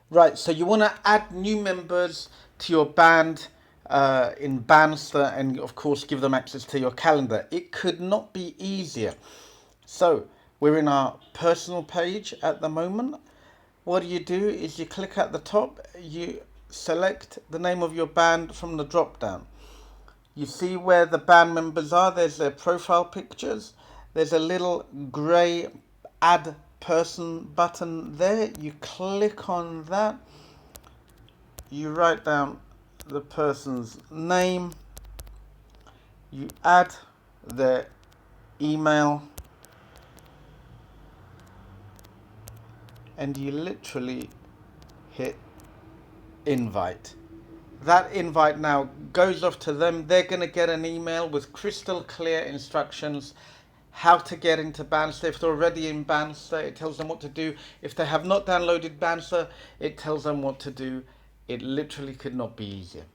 Right, so you want to add new members to your band in Bandster and, of course, give them access to your calendar. It could not be easier. So, we're in our personal page at the moment. What you do is you click at the top, you select the name of your band from the drop down. You see where the band members are, there's their profile pictures. There's a little grey add person button there. You click on that. You write down the person's name. You add their email. And you literally hit invite. That invite now goes off to them. They're going to get an email with crystal clear instructions how to get into Bandster. If they're already in Bandster, it tells them what to do. If they have not downloaded Bandster, it tells them what to do. It literally could not be easier.